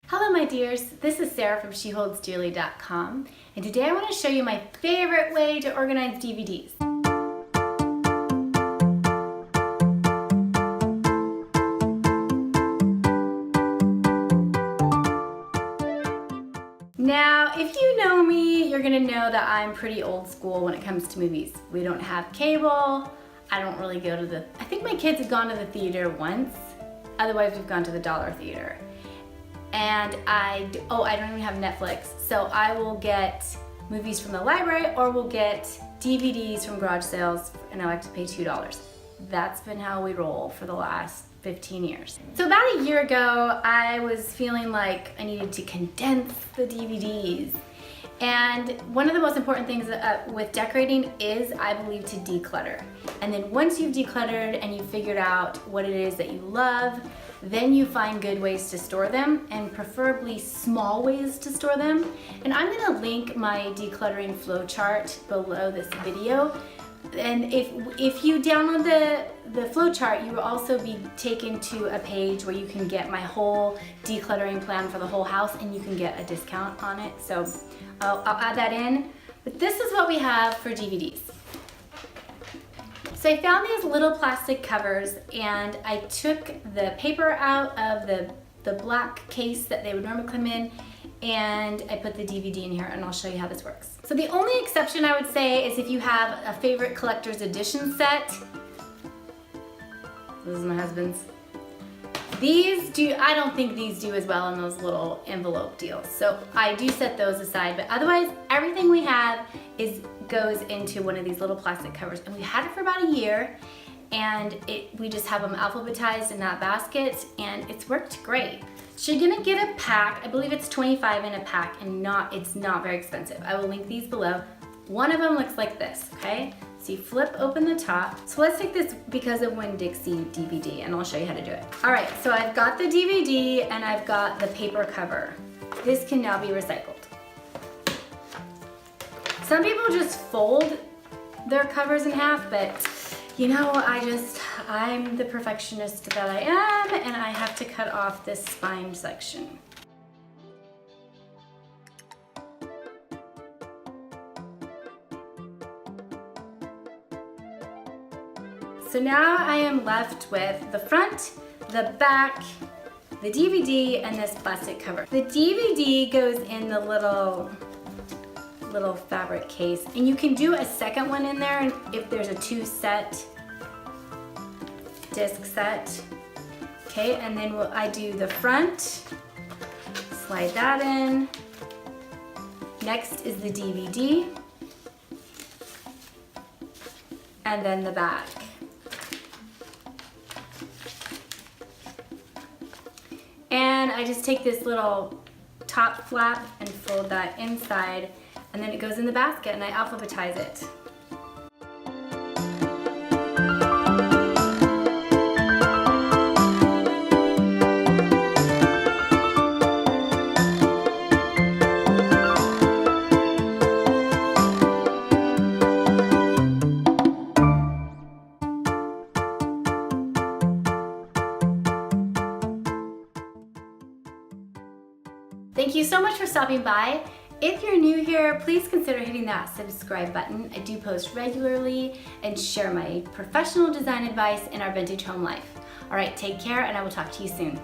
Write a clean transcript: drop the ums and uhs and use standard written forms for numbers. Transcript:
Hello my dears, this is Sarah from sheholdsdearly.com, and today I want to show you my favorite way to organize DVDs. Now, if you know me, you're gonna know that I'm pretty old school when it comes to movies. We don't have cable. I don't really go to I think my kids have gone to the theater once. Otherwise, we've gone to the dollar theater. And I don't even have Netflix, so I will get movies from the library or we'll get DVDs from garage sales, and I like to pay $2. That's been how we roll for the last 15 years. So about a year ago, I was feeling like I needed to condense the DVDs. And one of the most important things with decorating is, I believe, to declutter. And then once you've decluttered and you've figured out what it is that you love, then you find good ways to store them, and preferably small ways to store them. And I'm gonna link my decluttering flowchart below this video. And if you download the flowchart, you will also be taken to a page where you can get my whole decluttering plan for the whole house, and you can get a discount on it. So I'll add that in. But this is what we have for DVDs. So I found these little plastic covers, and I took the paper out of the black case that they would normally come in, and I put the DVD in here, and I'll show you how this works. So the only exception I would say is if you have a favorite collector's edition set. This is my husband's. I don't think these do as well in those little envelope deals. So I do set those aside, but otherwise everything we have goes into one of these little plastic covers, and we had it for about a year, and we just have them alphabetized in that basket, and it's worked great. So you're gonna get a pack. I believe it's 25 in a pack, and it's not very expensive. I will link these below. One of them looks like this, okay? So you flip open the top. So let's take this Because of Winn-Dixie DVD, and I'll show you how to do it. All right, so I've got the DVD and I've got the paper cover. This can now be recycled. Some people just fold their covers in half, but you know, I'm the perfectionist that I am, and I have to cut off this spine section. So now I am left with the front, the back, the DVD, and this plastic cover. The DVD goes in the little fabric case, and you can do a second one in there if there's a disc set. Okay, and then I do the front, slide that in. Next is the DVD, and then the back. And I just take this little top flap and fold that inside, and then it goes in the basket, and I alphabetize it. Thank you so much for stopping by. If you're new here, please consider hitting that subscribe button. I do post regularly and share my professional design advice in our vintage home life. All right, take care, and I will talk to you soon.